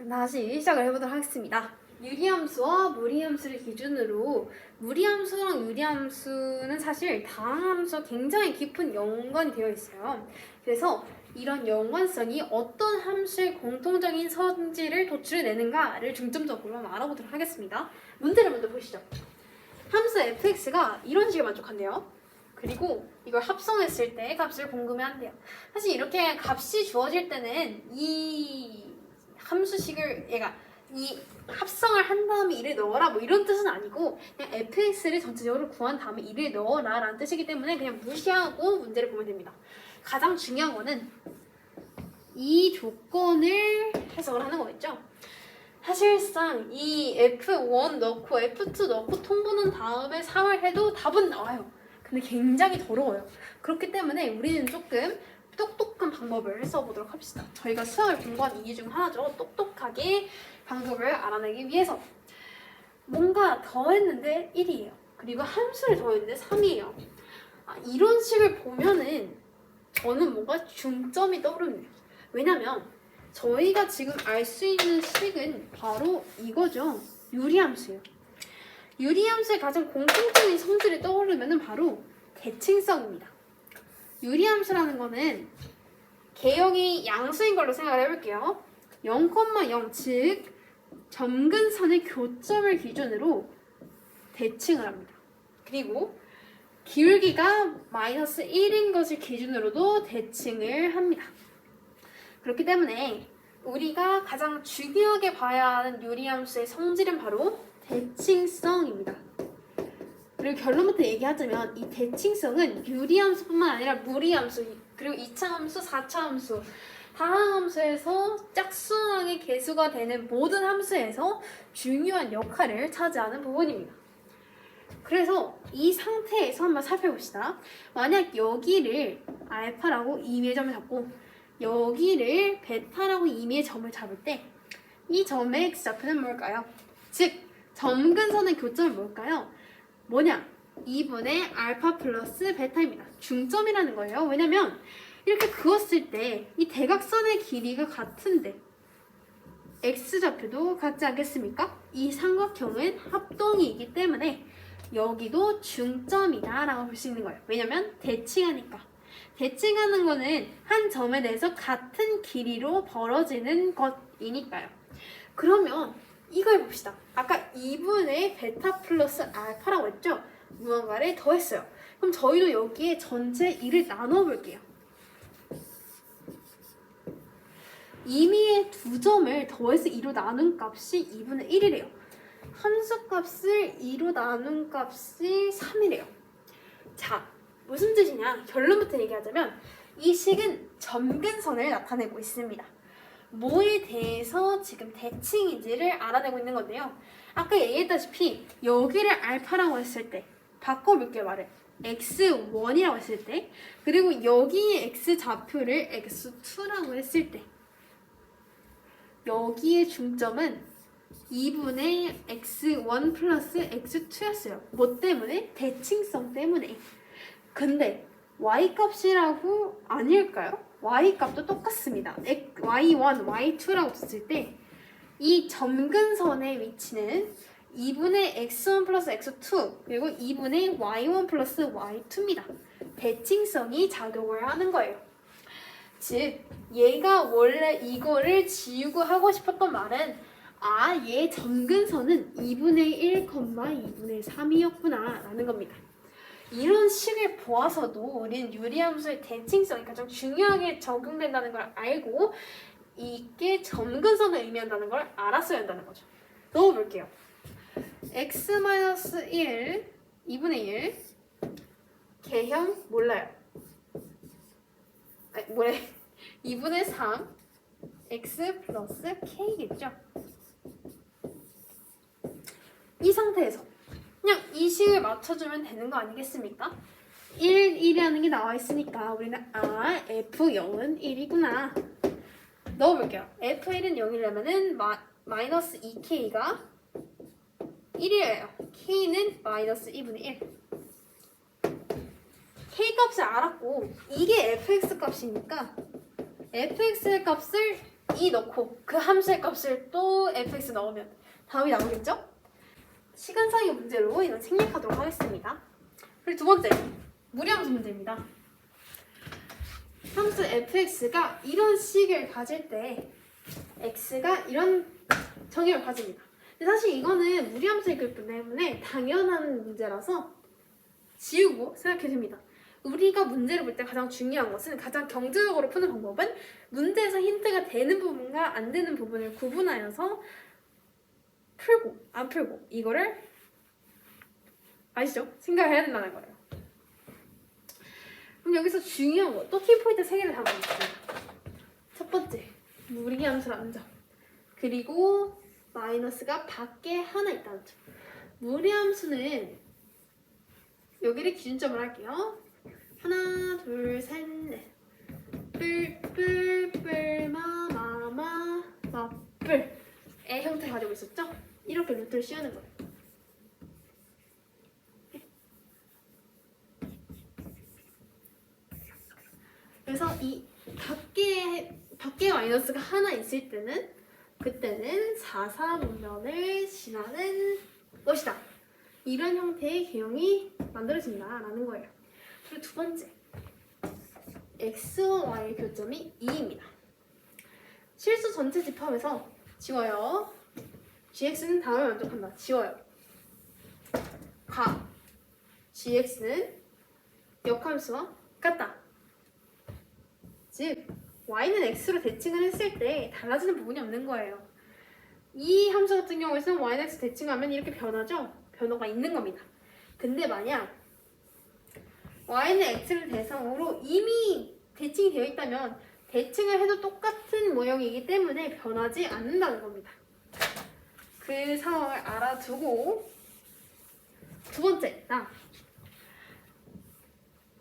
다시 시작을 해보도록 하겠습니다. 유리함수와 무리함수를 기준으로 무리함수랑 유리함수는 사실 다항함수와 굉장히 깊은 연관이 되어 있어요. 그래서 이런 연관성이 어떤 함수의 공통적인 성질을 도출해내는가를 중점적으로 한번 알아보도록 하겠습니다. 문제를 먼저 보시죠. 함수 fx가 이런 식에 만족한대요. 그리고 이걸 합성했을 때 값을 궁금해한대요. 사실 이렇게 값이 주어질 때는 이 함수식을 이 합성을 한 다음에 1을 넣어라 뭐 이런 뜻은 아니고 그냥 fx를 전체적으로 구한 다음에 1을 넣어라 라는 뜻이기 때문에 그냥 무시하고 문제를 보면 됩니다. 가장 중요한 거는 이 조건을 해석을 하는 거겠죠. 사실상 이 F1 넣고 F2 넣고 통분한 다음에 3을 해도 답은 나와요. 근데 굉장히 더러워요. 그렇기 때문에 우리는 조금 똑똑한 방법을 써보도록 합시다. 저희가 수학을 공부한 이유 중 하나죠. 똑똑하게 방법을 알아내기 위해서. 뭔가 더했는데 1이에요. 그리고 함수를 더했는데 3이에요. 이런 식을 보면은 저는 뭔가 중점이 떠오릅니다. 왜냐면 저희가 지금 알 수 있는 식은 바로 이거죠. 유리함수예요. 유리함수의 가장 공통적인 성질이 떠오르면 바로 대칭성입니다. 유리함수라는 거는 개형이 양수인 걸로 생각을 해볼게요. 0,0 즉 점근선의 교점을 기준으로 대칭을 합니다. 그리고 기울기가 마이너스 1인 것을 기준으로도 대칭을 합니다. 그렇기 때문에 우리가 가장 중요하게 봐야 하는 유리함수의 성질은 바로 대칭성입니다. 그리고 결론부터 얘기하자면 이 대칭성은 유리함수뿐만 아니라 무리함수, 그리고 2차 함수, 4차 함수, 다항함수에서 짝수항의 개수가 되는 모든 함수에서 중요한 역할을 차지하는 부분입니다. 그래서 이 상태에서 한번 살펴봅시다. 만약 여기를 알파라고 임의의 점을 잡고 여기를 베타라고 임의의 점을 잡을 때 이 점의 x좌표는 뭘까요? 즉 점근선의 교점은 뭘까요? 뭐냐? 2분의 알파 플러스 베타입니다. 중점이라는 거예요. 왜냐면 이렇게 그었을 때 이 대각선의 길이가 같은데 x좌표도 같지 않겠습니까? 이 삼각형은 합동이기 때문에 여기도 중점이다 라고 볼 수 있는 거예요. 왜냐면 대칭하니까. 대칭하는 거는 한 점에 대해서 같은 길이로 벌어지는 것이니까요. 그러면 이걸 봅시다. 아까 2분의 베타 플러스 알파라고 했죠? 무언가를 더했어요. 그럼 저희도 여기에 전체 1을 나눠 볼게요. 임의의 두 점을 더해서 2로 나눈 값이 2분의 1이래요. 함수값을 2로 나눈 값이 3이래요. 자, 무슨 뜻이냐? 결론부터 얘기하자면 이 식은 점근선을 나타내고 있습니다. 뭐에 대해서 지금 대칭인지를 알아내고 있는 건데요. 아까 얘기했다시피 여기를 알파라고 했을 때 바꿔볼게요. 말을 x1이라고 했을 때 그리고 여기의 x좌표를 x2라고 했을 때 여기의 중점은 2분의 x1 플러스 x2였어요. 뭐 때문에? 대칭성 때문에. 근데 y값이라고 아닐까요? y값도 똑같습니다. y1, y2라고 썼을 때 이 점근선의 위치는 2분의 x1 플러스 x2 그리고 2분의 y1 플러스 y2입니다. 대칭성이 작용을 하는 거예요. 즉 얘가 원래 이거를 지우고 하고 싶었던 말은 얘 점근선은 2분의 1, 2분의 3이었구나 라는 겁니다. 이런 식을 보아서도 우리는 유리함수의 대칭성이 가장 중요하게 적용된다는 걸 알고 이게 점근선을 의미한다는 걸 알았어야 한다는 거죠. 넣어볼게요. x-1, 2분의 1 개형 몰라요. 뭐래? 2분의 3 x 플러스 k겠죠? 이 상태에서 그냥 이 식을 맞춰주면 되는 거 아니겠습니까? 1, 1이라는 게 나와 있으니까 우리는 F0은 1이구나. 넣어볼게요. F1은 0이라면은 마이너스 2K가 1이에요. K는 마이너스 2분의 1. K 값을 알았고 이게 fx 값이니까 fx의 값을 2 넣고 그 함수의 값을 또 fx 넣으면 답이 나오겠죠? 시간상의 문제로 이건 생략하도록 하겠습니다. 그리고 두 번째, 무리함수 문제입니다. 함수 fx가 이런 식을 가질 때 x가 이런 정의를 가집니다. 근데 사실 이거는 무리함수의 그래프 때문에 당연한 문제라서 지우고 생각해도 됩니다. 우리가 문제를 볼 때 가장 중요한 것은 가장 경제적으로 푸는 방법은 문제에서 힌트가 되는 부분과 안 되는 부분을 구분하여서 풀고 안 풀고 이거를 아시죠? 생각을 해야 된다는 거예요. 그럼 여기서 중요한 거 또 키포인트 3개를 잡아보겠습니다. 첫 번째, 무리함수라는 점. 그리고 마이너스가 밖에 하나 있다는 점. 무리함수는 여기를 기준점을 할게요. 하나, 둘, 셋, 넷. 뿔뿔뿔 마마마 마뿔의 형태 가지고 있었죠? 이렇게 루트를 씌우는 거예요. 그래서 이 밖에 마이너스가 하나 있을 때는 그때는 4사분면을 지나는 것이다. 이런 형태의 개형이 만들어진다 라는 거예요. 그리고 두 번째, x와 y의 교점이 2입니다. 실수 전체 집합에서 지워요. gx는 다음에 만족한다. 지워요. gx는 역함수와 같다. 즉 y는 x로 대칭을 했을 때 달라지는 부분이 없는 거예요. 이 함수 같은 경우에는 y는 x 대칭하면 이렇게 변하죠? 변화가 있는 겁니다. 근데 만약 y는 x를 대상으로 이미 대칭이 되어 있다면 대칭을 해도 똑같은 모형이기 때문에 변하지 않는다는 겁니다. 그 상황을 알아두고 두 번째,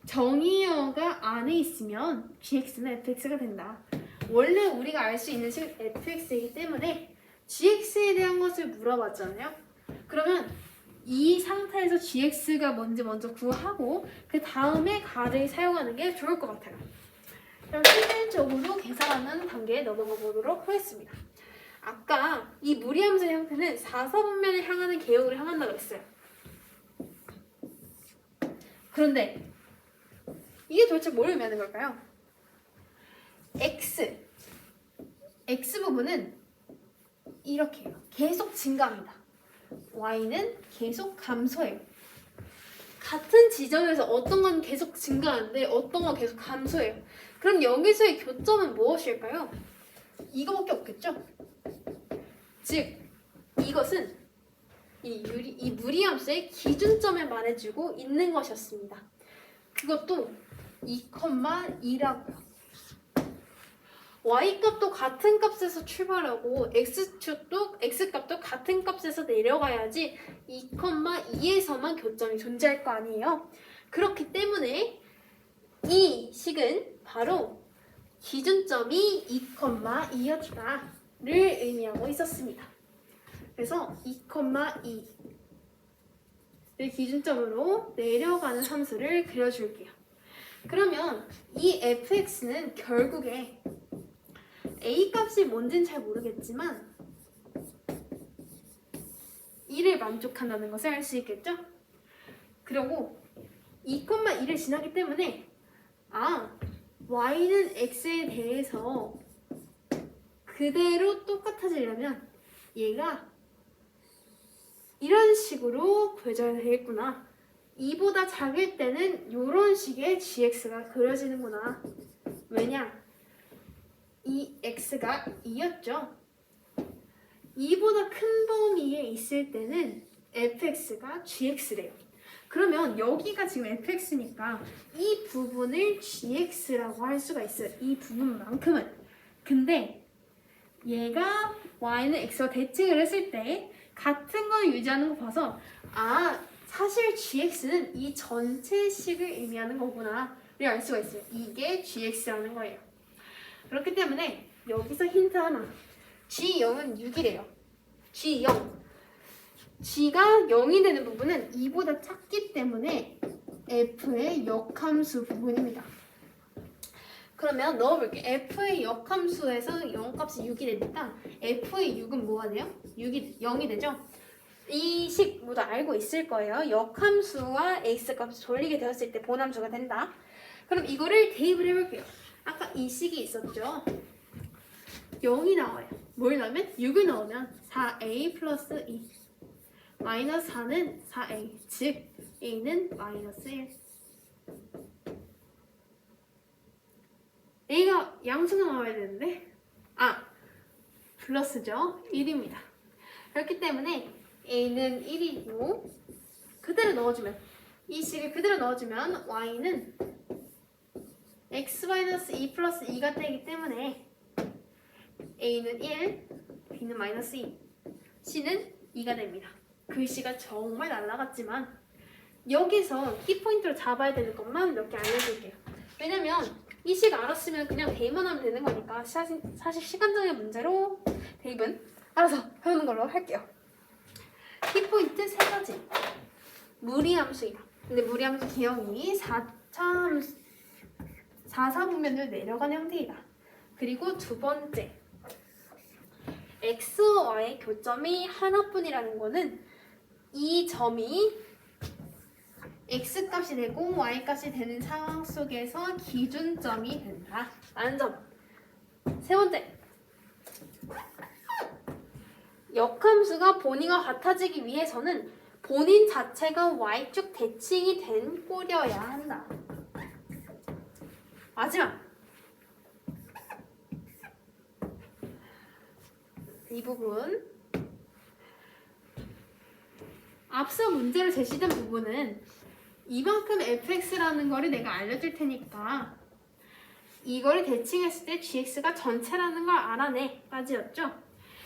정의어가 안에 있으면 gx는 fx가 된다. 원래 우리가 알 수 있는 식은 fx이기 때문에 gx에 대한 것을 물어봤잖아요. 그러면 이 상태에서 gx가 뭔지 먼저 구하고 그 다음에 가를 사용하는 게 좋을 것 같아요. 그럼 실질적으로 계산하는 단계에 넘어가 보도록 하겠습니다. 아까 이 무리함수의 형태는 4사분면을 향하는 개형을 향한다고 했어요. 그런데 이게 도대체 뭘 의미하는 걸까요? x 부분은 이렇게 해요. 계속 증가합니다. y는 계속 감소해요. 같은 지점에서 어떤 건 계속 증가하는데 어떤 건 계속 감소해요. 그럼 여기서의 교점은 무엇일까요? 이거밖에 없겠죠? 즉 이것은 이 무리함수의 기준점을 말해주고 있는 것이었습니다. 그것도 2,2라고요. y값도 같은 값에서 출발하고 x값도 같은 값에서 내려가야지 2,2에서만 교점이 존재할 거 아니에요. 그렇기 때문에 이 식은 바로 기준점이 2,2였다를 의미하고 있었습니다. 그래서 2,2를 기준점으로 내려가는 함수를 그려줄게요. 그러면 이 fx는 결국에 a 값이 뭔지는 잘 모르겠지만 2를 만족한다는 것을 알 수 있겠죠? 그리고 2,2를 지나기 때문에 y는 x에 대해서 그대로 똑같아지려면 얘가 이런 식으로 그려져야 되겠구나. 2보다 작을 때는 이런 식의 gx가 그려지는구나. 왜냐? 이 x가 2였죠. 2보다 큰 범위에 있을 때는 fx가 gx래요. 그러면 여기가 지금 fx니까 이 부분을 gx라고 할 수가 있어요. 이 부분만큼은. 근데 얘가 y는 x와 대칭을 했을 때 같은 걸 유지하는 거 봐서 사실 gx는 이 전체 식을 의미하는 거구나 를 알 수가 있어요. 이게 gx라는 거예요. 그렇기 때문에 여기서 힌트 하나. g0은 6이래요. g0. g가 0이 되는 부분은 2보다 작기 때문에 f의 역함수 부분입니다. 그러면 넣어볼게. f의 역함수에서 0값이 6이 되니까 f의 6은 뭐가 돼요? 0이 되죠? 이 식 모두 알고 있을 거예요. 역함수와 x값을 돌리게 되었을 때 본함수가 된다. 그럼 이거를 대입을 해볼게요. 아까 이 식이 있었죠? 0이 나와요. 뭘 넣으면? 6을 넣으면 4a 플러스 2 마이너스 4는 4a 즉 a는 마이너스 1 a가 양수가 나와야 되는데 플러스죠. 1입니다. 그렇기 때문에 a는 1이고 그대로 넣어주면 이 식을 그대로 넣어주면 y는 x-2 플러스 2가 되기 때문에 a는 1, b는 마이너스 2, c는 2가 됩니다. 글씨가 정말 날라갔지만 여기서 키포인트로 잡아야 되는 것만 몇 개 알려줄게요. 왜냐면 이 식 알았으면 그냥 대입만 하면 되는 거니까 사실 시간적인 문제로 대입은 알아서 배우는 걸로 할게요. 키포인트 3가지. 무리함수이다. 근데 무리함수 기형이 4사분면으로 내려간 형태이다. 그리고 두 번째, x와의 교점이 하나뿐이라는 거는 이 점이 x값이 되고 y값이 되는 상황 속에서 기준점이 된다. 라는 점. 세 번째, 역함수가 본인과 같아지기 위해서는 본인 자체가 y축 대칭이 된 꼴이어야 한다. 마지막, 이 부분 앞서 문제로 제시된 부분은 이만큼 fx라는 거를 내가 알려줄 테니까 이거를 대칭했을 때 gx가 전체라는 걸 알아내 까지였죠.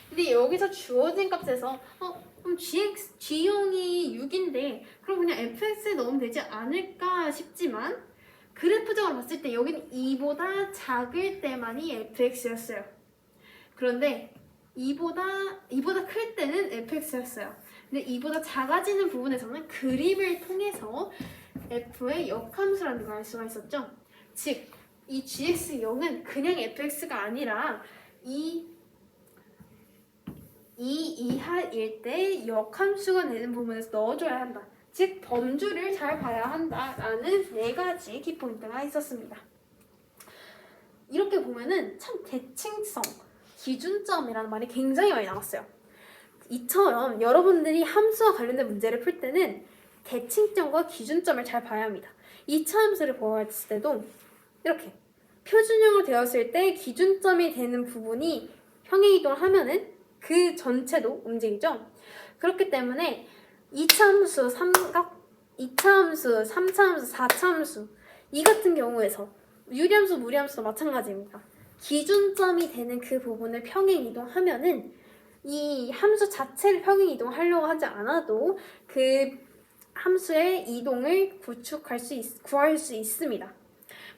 근데 여기서 주어진 값에서 그럼 g용이 6인데 그럼 그냥 fx에 넣으면 되지 않을까 싶지만 그래프적으로 봤을 때 여기는 2보다 작을 때만이 fx였어요. 그런데 2보다 클 때는 fx였어요. 근데 2보다 작아지는 부분에서는 그림을 통해서 f의 역함수라는 걸 알 수가 있었죠. 즉, 이 gx0은 그냥 fx가 아니라 2 이하일 때 역함수가 되는 부분에서 넣어줘야 한다. 즉, 범주를 잘 봐야 한다라는 4가지 키포인트가 있었습니다. 이렇게 보면은 참 대칭성, 기준점이라는 말이 굉장히 많이 나왔어요. 이처럼 여러분들이 함수와 관련된 문제를 풀 때는 대칭점과 기준점을 잘 봐야 합니다. 2차 함수를 보았을 때도 이렇게 표준형으로 되었을 때 기준점이 되는 부분이 평행이동을 하면은 그 전체도 움직이죠. 그렇기 때문에 2차 함수, 2차 함수, 3차 함수, 4차 함수 이 같은 경우에서 유리함수, 무리함수도 마찬가지입니다. 기준점이 되는 그 부분을 평행이동하면은 이 함수 자체를 평행이동하려고 하지 않아도 그 함수의 이동을 구할 수 있습니다.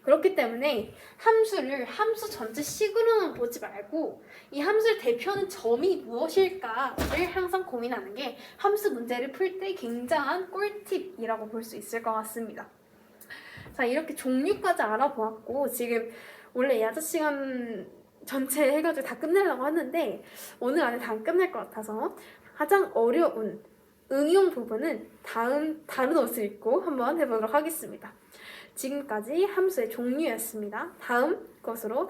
그렇기 때문에 함수를 함수 전체 식으로는 보지 말고 이 함수를 대표하는 점이 무엇일까를 항상 고민하는 게 함수 문제를 풀 때 굉장한 꿀팁이라고 볼 수 있을 것 같습니다. 자, 이렇게 종류까지 알아보았고 지금 원래 야자 시간 전체 해가지고 다 끝내려고 하는데 오늘 안에 다 끝낼 것 같아서 가장 어려운 응용 부분은 다른 옷을 입고 한번 해보도록 하겠습니다. 지금까지 함수의 종류였습니다. 다음 것으로